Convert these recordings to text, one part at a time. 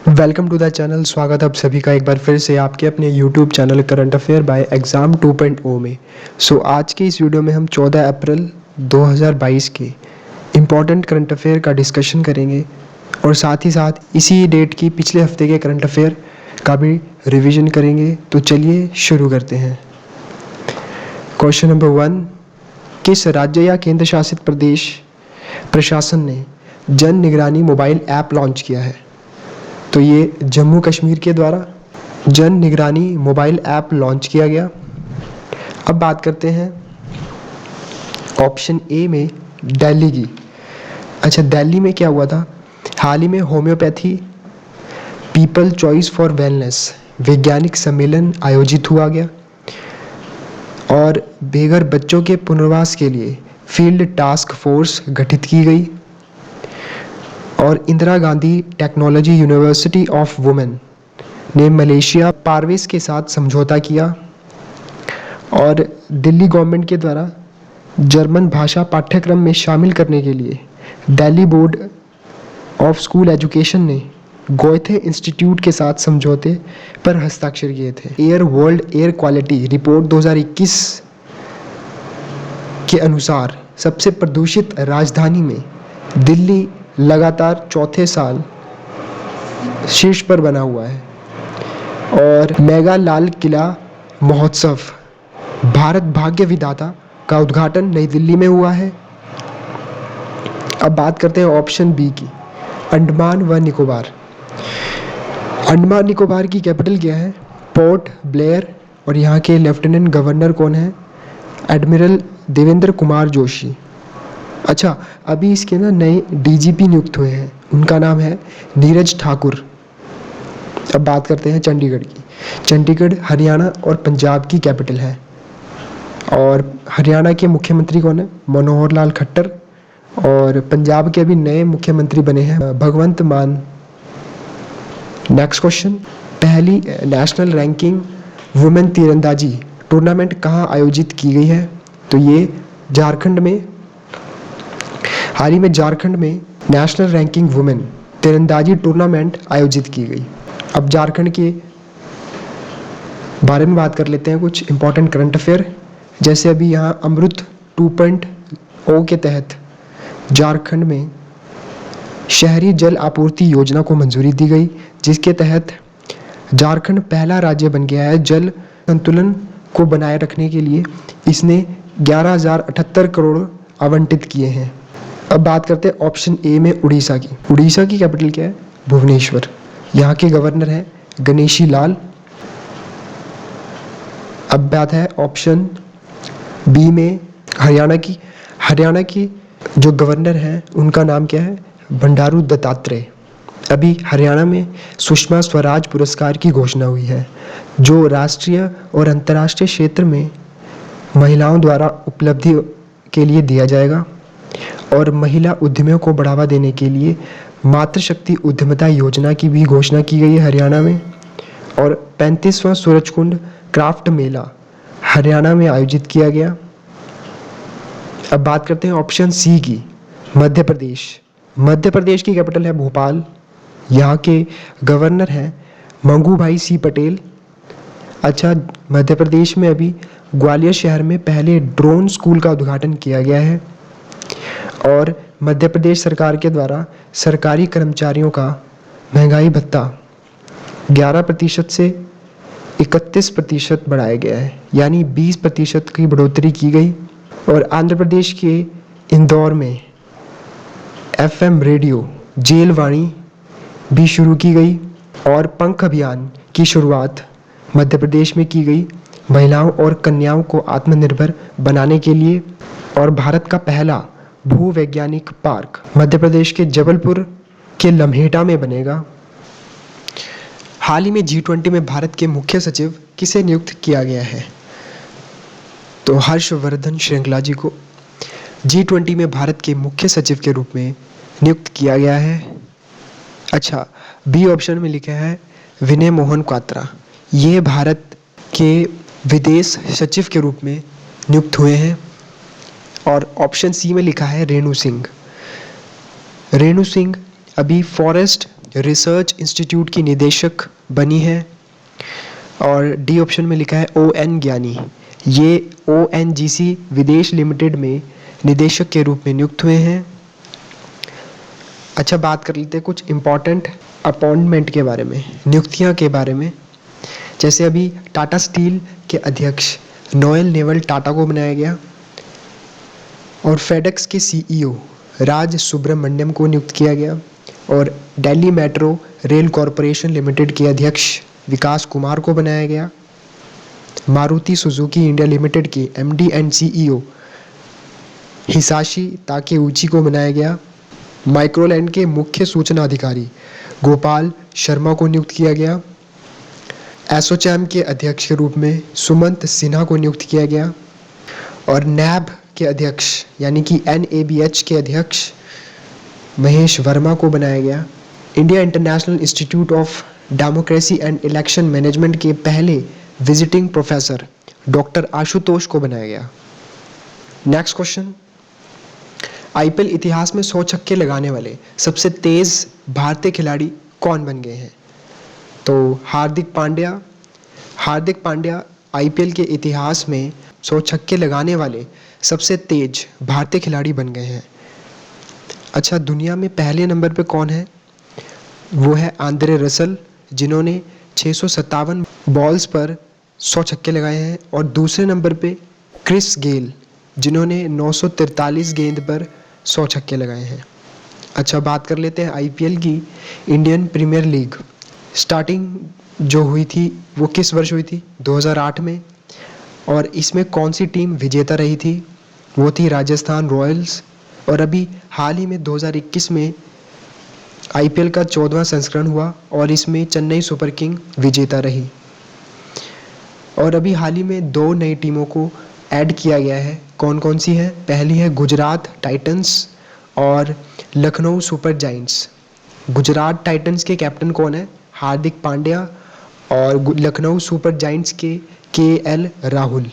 Welcome to the channel. स्वागत है आप सभी का एक बार फिर से आपके अपने YouTube channel current affair by exam 2.0 में। आज के इस वीडियो में हम 14 अप्रैल 2022 के इम्पॉर्टेंट करंट अफेयर का डिस्कशन करेंगे और साथ ही साथ इसी डेट की पिछले हफ्ते के करंट अफेयर का भी रिवीजन करेंगे। तो चलिए शुरू करते हैं। क्वेश्चन नंबर 1, किस राज्य या केंद्र शासित प्रदेश प्रशासन ने जन निगरानी मोबाइल ऐप लॉन्च किया है? तो ये जम्मू कश्मीर के द्वारा जन निगरानी मोबाइल ऐप लॉन्च किया गया। अब बात करते हैं ऑप्शन ए में दिल्ली की। अच्छा, दिल्ली में क्या हुआ था? हाल ही में homeopathy people choice for wellness वैज्ञानिक सम्मेलन आयोजित हुआ गया और बेघर बच्चों के पुनर्वास के लिए फील्ड टास्क फोर्स गठित की गई और Indira Gandhi technology university of women ने मलेशिया पारवेज के साथ समझौता किया और दिल्ली गवर्नमेंट के द्वारा जर्मन भाषा पाठ्यक्रम में शामिल करने के लिए Delhi board of school education ने गोयथे इंस्टीट्यूट के साथ समझौते पर हस्ताक्षर किए थे। Air world air quality report 2021 के अनुसार सबसे प्रदूषित राजधानी में दिल्ली लगातार चौथे साल शीर्ष पर बना हुआ है और मेगा लाल किला महोत्सव भारत भाग्य विधाता का उद्घाटन नई दिल्ली में हुआ है। अब बात करते हैं ऑप्शन बी की, अंडमान व निकोबार। अंडमान निकोबार की कैपिटल क्या है? पोर्ट ब्लेयर और यहाँ के लेफ्टिनेंट गवर्नर कौन है? एडमिरल देवेंद्र कुमार जोशी। अच्छा, अभी इसके नए डीजीपी नियुक्त हुए हैं, उनका नाम है नीरज ठाकुर। अब बात करते हैं चंडीगढ़ की। चंडीगढ़ हरियाणा और पंजाब की कैपिटल है और हरियाणा के मुख्यमंत्री कौन है? मनोहर लाल खट्टर और पंजाब के अभी नए मुख्यमंत्री बने हैं भगवंत मान। नेक्स्ट क्वेश्चन, पहली नेशनल रैंकिंग वुमेन तीरंदाजी टूर्नामेंट कहाँ आयोजित की गई है? तो ये झारखंड में, हाल ही में झारखंड में नेशनल रैंकिंग वुमेन तीरंदाजी टूर्नामेंट आयोजित की गई। अब झारखंड के बारे में बात कर लेते हैं, कुछ इंपॉर्टेंट करंट अफेयर। जैसे अभी यहाँ अमृत 2.0 के तहत झारखंड में शहरी जल आपूर्ति योजना को मंजूरी दी गई, जिसके तहत झारखंड पहला राज्य बन गया है जल संतुलन को बनाए रखने के लिए। इसने 11,078 करोड़ आवंटित किए हैं। अब बात करते हैं ऑप्शन ए में उड़ीसा की। उड़ीसा की कैपिटल क्या है? भुवनेश्वर। यहाँ के गवर्नर हैं गणेशी लाल। अब बात है ऑप्शन बी में हरियाणा की। हरियाणा की जो गवर्नर हैं उनका नाम क्या है? बंडारू दत्तात्रेय। अभी हरियाणा में सुषमा स्वराज पुरस्कार की घोषणा हुई है, जो राष्ट्रीय और अंतर्राष्ट्रीय क्षेत्र में महिलाओं द्वारा उपलब्धि के लिए दिया जाएगा और महिला उद्यमियों को बढ़ावा देने के लिए मातृशक्ति उद्यमिता योजना की भी घोषणा की गई है हरियाणा में। और 35वां सूरजकुंड क्राफ्ट मेला हरियाणा में आयोजित किया गया। अब बात करते हैं ऑप्शन सी की, मध्य प्रदेश। मध्य प्रदेश की कैपिटल है भोपाल। यहाँ के गवर्नर हैं मंगू भाई सी पटेल। अच्छा, मध्य प्रदेश में अभी ग्वालियर शहर में पहले ड्रोन स्कूल का उद्घाटन किया गया है और मध्य प्रदेश सरकार के द्वारा सरकारी कर्मचारियों का महंगाई भत्ता 11% से 31% बढ़ाया गया है, यानी 20% की बढ़ोतरी की गई। और आंध्र प्रदेश के इंदौर में FM रेडियो जेलवाणी भी शुरू की गई और पंख अभियान की शुरुआत मध्य प्रदेश में की गई महिलाओं और कन्याओं को आत्मनिर्भर बनाने के लिए। और भारत का पहला भूवैज्ञानिक पार्क मध्य प्रदेश के जबलपुर के लम्हेटा में बनेगा। हाल ही में G20 में भारत के मुख्य सचिव किसे नियुक्त किया गया है? तो हर्षवर्धन श्रृंगला जी को G20 में भारत के मुख्य सचिव के रूप में नियुक्त किया गया है। अच्छा, बी ऑप्शन में लिखा है विनय मोहन क्वात्रा। ये भारत के विदेश सचिव के रूप में नियुक्त हुए हैं। और ऑप्शन सी में लिखा है रेणु सिंह। रेणु सिंह अभी फॉरेस्ट रिसर्च इंस्टीट्यूट की निदेशक बनी है? और डी ऑप्शन में लिखा है ON ज्ञानी, ये ONGC विदेश लिमिटेड में निदेशक के रूप में नियुक्त हुए हैं। अच्छा, बात कर लेते हैं कुछ इम्पॉर्टेंट अपॉइंटमेंट के बारे में, नियुक्तियां के बारे में। जैसे अभी टाटा स्टील के अध्यक्ष नोएल नेवल टाटा को बनाया गया, और फेडेक्स के CEO राज सुब्रमण्यम को नियुक्त किया गया, और Delhi metro rail corporation limited के अध्यक्ष विकास कुमार को बनाया गया। मारुति सुजुकी इंडिया लिमिटेड के MD एंड CEO हिसाशी ताकेउची को बनाया गया। माइक्रोलैंड के मुख्य सूचना अधिकारी गोपाल शर्मा को नियुक्त किया गया। एसोचैम के अध्यक्ष के रूप में सुमंत सिन्हा को नियुक्त किया गया, और नैब के अध्यक्ष यानी कि NABH के अध्यक्ष महेश वर्मा को बनाया गया। India international institute of democracy and election management के पहले विजिटिंग प्रोफेसर डॉक्टर आशुतोष को बनाया गया। नेक्स्ट क्वेश्चन, IPL इतिहास में 100 छक्के लगाने वाले सबसे तेज भारतीय खिलाड़ी कौन बन गए हैं? तो हार्दिक पांड्या IPL के इतिहास में 100 छक्के लगाने वाले सबसे तेज भारतीय खिलाड़ी बन गए हैं। अच्छा, दुनिया में पहले नंबर पे कौन है? वो है आंद्रे रसल, जिन्होंने 657 बॉल्स पर 100 छक्के लगाए हैं, और दूसरे नंबर पे क्रिस गेल, जिन्होंने 943 गेंद पर 100 छक्के लगाए हैं। अच्छा, बात कर लेते हैं IPL की। इंडियन प्रीमियर लीग स्टार्टिंग जो हुई थी वो किस वर्ष हुई थी? 2008 में। और इसमें कौन सी टीम विजेता रही थी? वो थी राजस्थान रॉयल्स। और अभी हाल ही में 2021 में IPL का 14वां संस्करण हुआ, और इसमें चेन्नई सुपर किंग विजेता रही। और अभी हाल ही में 2 नई टीमों को ऐड किया गया है। कौन कौन सी है? पहली है गुजरात टाइटंस और Lucknow super giants. Gujarat Titans के कैप्टन कौन है? हार्दिक पांड्या, और लखनऊ सुपर जायंट्स के KL राहुल।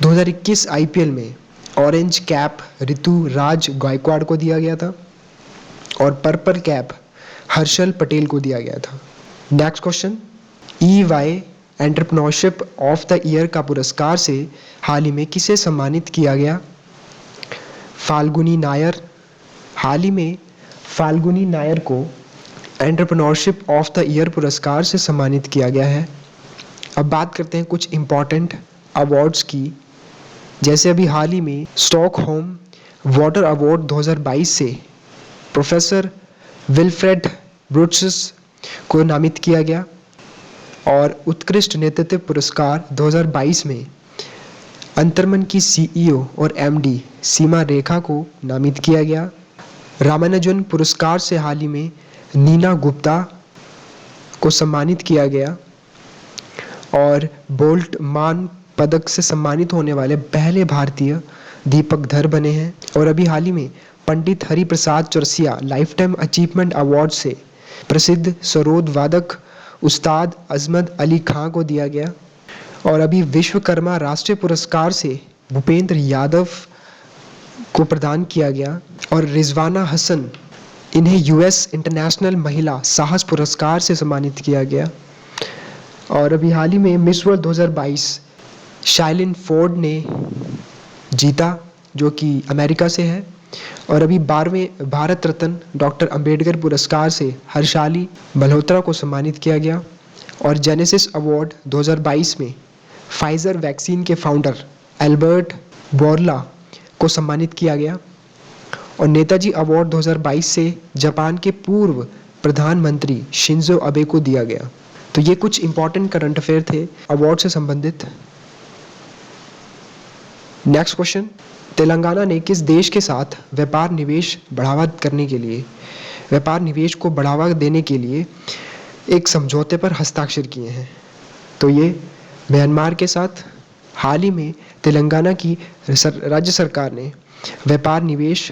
2021 IPL में ऑरेंज कैप ऋतुराज गायकवाड़ को दिया गया था, और पर्पल कैप हर्षल पटेल को दिया गया था। Next question, EY entrepreneurship of the year का पुरस्कार से हाल ही में किसे सम्मानित किया गया? फाल्गुनी नायर। हाल ही में फाल्गुनी नायर को एंटरप्रेन्योरशिप ऑफ द ईयर पुरस्कार से सम्मानित किया गया है। अब बात करते हैं कुछ इम्पॉर्टेंट अवार्ड्स की। जैसे अभी हाल ही में स्टॉकहोम वाटर अवार्ड 2022 से प्रोफेसर विल्फ्रेड ब्रूट्स को नामित किया गया, और उत्कृष्ट नेतृत्व पुरस्कार 2022 में अंतर्मन की CEO और MD सीमा रेखा को नामित किया गया। रामानुजन पुरस्कार से हाल ही में नीना गुप्ता को सम्मानित किया गया, और बोल्टमान पदक से सम्मानित होने वाले पहले भारतीय दीपक धर बने हैं। और अभी हाल ही में Pandit Hariprasad Chaurasia lifetime achievement award से प्रसिद्ध सरोद वादक उस्ताद अजमत अली खां को दिया गया। और अभी विश्वकर्मा राष्ट्रीय पुरस्कार से भूपेंद्र यादव को प्रदान किया गया, और रिजवाना हसन, इन्हें US इंटरनेशनल महिला साहस पुरस्कार से सम्मानित किया गया। और अभी हाल ही में मिस वर्ल्ड 2022 शाइलिन फोर्ड ने जीता, जो कि अमेरिका से है। और अभी 12वें भारत रत्न डॉक्टर अंबेडकर पुरस्कार से हर्षाली मल्होत्रा को सम्मानित किया गया। और जेनेसिस अवार्ड 2022 में फाइजर वैक्सीन के फाउंडर एल्बर्ट बोर्ला को सम्मानित किया गया। और नेताजी अवार्ड 2022 से जापान के पूर्व प्रधानमंत्री शिंजो अबे को दिया गया। तो ये कुछ इंपॉर्टेंट करंट अफेयर थे अवार्ड से संबंधित। नेक्स्ट क्वेश्चन, तेलंगाना ने किस देश के साथ व्यापार निवेश को बढ़ावा देने के लिए एक समझौते पर हस्ताक्षर किए हैं? तो ये म्यांमार के साथ। हाल ही में तेलंगाना की राज्य सरकार ने व्यापार निवेश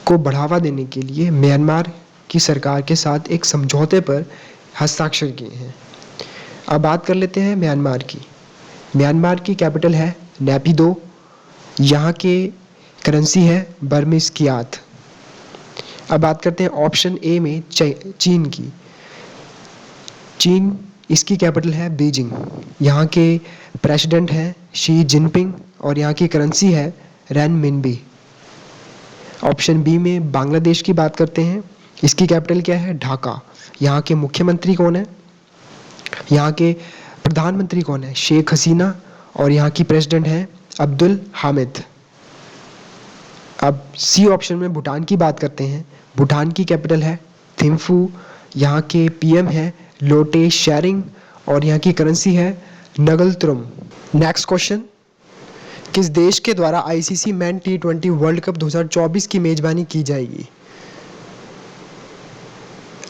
को बढ़ावा देने के लिए म्यांमार की सरकार के साथ एक समझौते पर हस्ताक्षर किए हैं। अब बात कर लेते हैं म्यांमार की। म्यांमार की कैपिटल है नेपिदो, यहाँ के करेंसी है बर्मीज कियात। अब बात करते हैं ऑप्शन ए में चीन की। चीन, इसकी कैपिटल है बीजिंग। यहाँ के प्रेसिडेंट हैं शी जिनपिंग और यहाँ की करेंसी है रेनमिनबी। ऑप्शन बी में बांग्लादेश की बात करते हैं। इसकी कैपिटल क्या है? ढाका। यहाँ के मुख्यमंत्री कौन है? यहाँ के प्रधानमंत्री कौन है? शेख हसीना। और यहाँ की प्रेसिडेंट है अब्दुल हामिद। अब सी ऑप्शन में भूटान की बात करते हैं। भूटान की कैपिटल है थिम्फू। यहाँ के पीएम है लोटे शेरिंग और यहाँ की करेंसी है नगलत्रुम। नेक्स्ट क्वेश्चन, किस देश के द्वारा आईसीसी मेन टी20 वर्ल्ड कप 2024 की मेजबानी की जाएगी?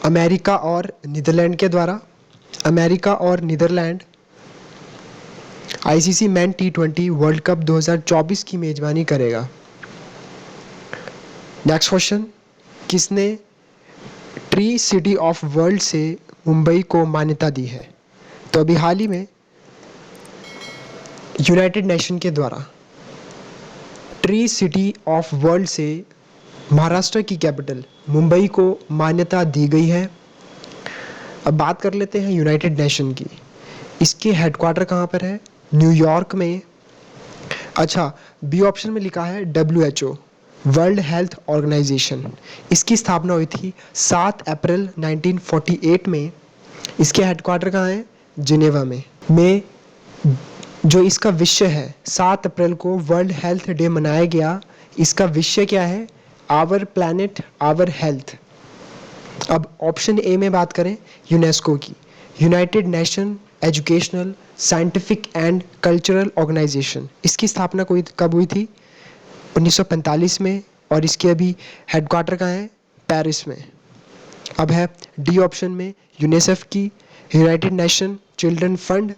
अमेरिका और नीदरलैंड के द्वारा। अमेरिका और नीदरलैंड आईसीसी मेन टी20 वर्ल्ड कप 2024 की मेजबानी करेगा। नेक्स्ट क्वेश्चन, किसने ट्री सिटी ऑफ वर्ल्ड से मुंबई को मान्यता दी है? तो अभी हाल ही में यूनाइटेड नेशन के द्वारा ट्री सिटी ऑफ वर्ल्ड से महाराष्ट्र की कैपिटल मुंबई को मान्यता दी गई है। अब बात कर लेते हैं यूनाइटेड नेशन की। इसके हेडक्वार्टर कहाँ पर है? न्यूयॉर्क में। अच्छा, बी ऑप्शन में लिखा है WHO, वर्ल्ड हेल्थ ऑर्गेनाइजेशन। इसकी स्थापना हुई थी 7 अप्रैल 1948 में। इसके हेडक्वार्टर कहाँ है? जिनेवा में। जो इसका विषय है, 7 अप्रैल को वर्ल्ड हेल्थ डे मनाया गया। इसका विषय क्या है? Our planet our health. अब ऑप्शन ए में बात करें यूनेस्को की, United Nation Educational Scientific and Cultural Organization. इसकी स्थापना कब हुई थी? 1945 में। और इसके अभी हेडक्वार्टर कहाँ है? पेरिस में। अब है डी ऑप्शन में यूनिसेफ की, यूनाइटेड नेशन चिल्ड्रन फंड।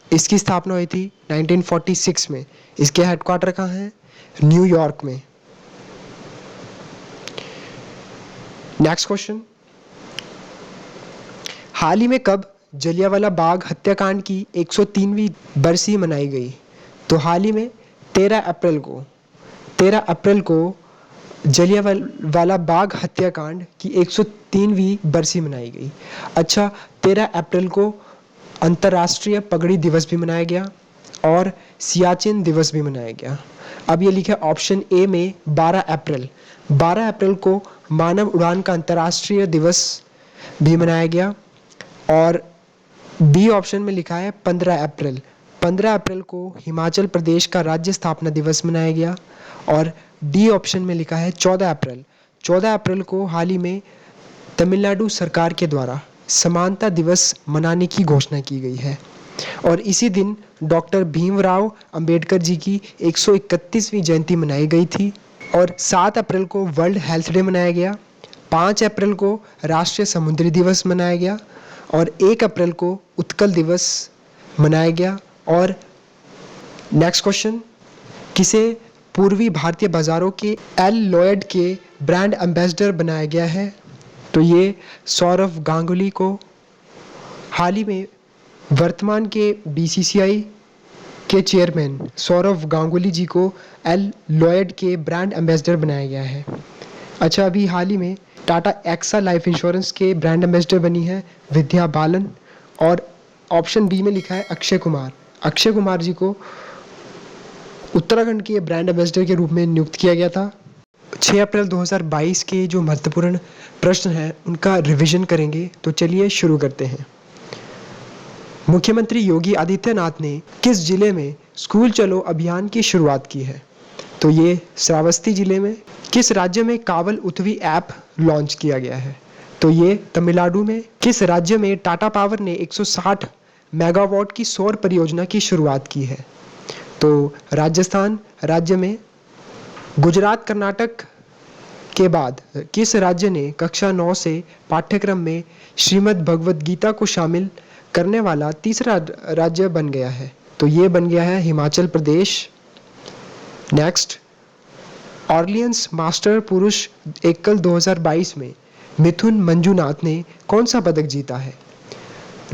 इसकी स्थापना हुई थी 1946 में। इसके हेडक्वार्टर कहाँ है? न्यूयॉर्क में। नेक्स्ट क्वेश्चन, हाल ही में कब जलियांवाला बाग हत्याकांड की 103वीं बरसी मनाई गई? तो हाल ही में 13 अप्रैल को जलियांवाला बाग हत्याकांड की 103वीं बरसी मनाई गई। अच्छा, 13 अप्रैल को अंतर्राष्ट्रीय पगड़ी दिवस भी मनाया गया और सियाचिन दिवस भी मनाया गया। अब ये लिखा है ऑप्शन ए में 12 अप्रैल को मानव उड़ान का अंतर्राष्ट्रीय दिवस भी मनाया गया। और बी ऑप्शन में लिखा है 15 अप्रैल को हिमाचल प्रदेश का राज्य स्थापना दिवस मनाया गया। और डी ऑप्शन में लिखा है 14 अप्रैल को हाल ही में तमिलनाडु सरकार के द्वारा समानता दिवस मनाने की घोषणा की गई है। और इसी दिन डॉक्टर भीमराव अंबेडकर जी की 131वीं जयंती मनाई गई थी। और 7 अप्रैल को वर्ल्ड हेल्थ डे मनाया गया। 5 अप्रैल को राष्ट्रीय समुद्री दिवस मनाया गया। और 1 अप्रैल को उत्कल दिवस मनाया गया। और नेक्स्ट क्वेश्चन, किसे पूर्वी भारतीय बाजारों के एल लॉयड के ब्रांड एम्बेसडर बनाया गया है? तो ये सौरव गांगुली को, हाल ही में वर्तमान के BCCI के चेयरमैन सौरव गांगुली जी को एल लॉयड के ब्रांड एम्बेसडर बनाया गया है। अच्छा, अभी हाल ही में टाटा एक्सा लाइफ इंश्योरेंस के ब्रांड एम्बेसडर बनी है विद्या बालन। और ऑप्शन बी में लिखा है अक्षय कुमार जी को उत्तराखंड के ब्रांड एम्बेसडर के रूप में नियुक्त किया गया था। 6 अप्रैल 2022 के जो महत्वपूर्ण प्रश्न हैं उनका रिवीजन करेंगे। तो चलिए शुरू करते हैं। मुख्यमंत्री योगी आदित्यनाथ ने किस जिले में स्कूल चलो अभियान की शुरुआत की है? तो ये श्रावस्ती जिले में। किस राज्य में कावल उथवी ऐप लॉन्च किया गया है? तो ये तमिलनाडु में। किस राज्य में टाटा पावर ने 160 मेगावाट की सौर परियोजना की शुरुआत की है? तो राजस्थान राज्य में। गुजरात कर्नाटक के बाद किस राज्य ने कक्षा 9 से पाठ्यक्रम में श्रीमद् भगवद गीता को शामिल करने वाला तीसरा राज्य बन गया है? तो ये बन गया है Himachal Pradesh. Next, Orleans master पुरुष एकल 2022 में मिथुन मंजुनाथ ने कौन सा पदक जीता है?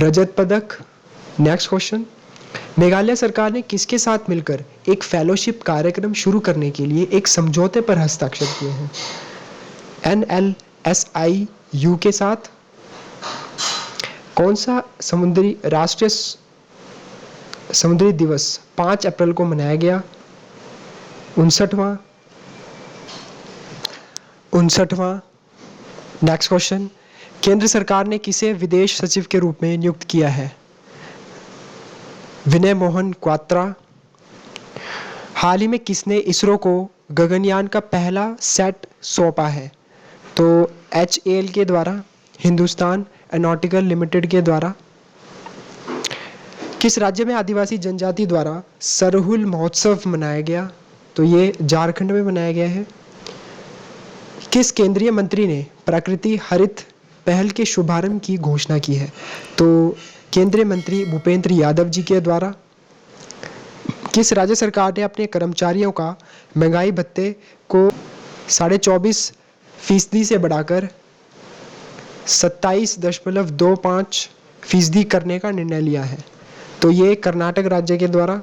रजत पदक। नेक्स्ट क्वेश्चन, मेघालय सरकार ने किसके साथ मिलकर एक फेलोशिप कार्यक्रम शुरू करने के लिए एक समझौते पर हस्ताक्षर किए हैं? SIU के साथ? कौन सा राष्ट्रीय समुद्री दिवस 5 अप्रैल को मनाया गया? 59वां। नेक्स्ट क्वेश्चन, केंद्र सरकार ने किसे विदेश सचिव के रूप में नियुक्त किया है? विनय मोहन क्वात्रा। हाल ही में किसने इसरो को गगनयान का पहला सेट सौंपा है? तो HAL के द्वारा, हिंदुस्तान एरोनॉटिकल लिमिटेड के द्वारा। किस राज्य में आदिवासी जनजाति द्वारा सरहुल महोत्सव मनाया गया? तो ये झारखंड में मनाया गया है। किस केंद्रीय मंत्री ने प्रकृति हरित पहल के शुभारंभ की घोषणा की है? तो केंद्रीय मंत्री भूपेंद्र यादव जी के द्वारा। किस राज्य सरकार ने अपने कर्मचारियों का महंगाई भत्ते को 24.5% से बढ़ाकर 27.25% करने का निर्णय लिया है? तो ये कर्नाटक राज्य के द्वारा।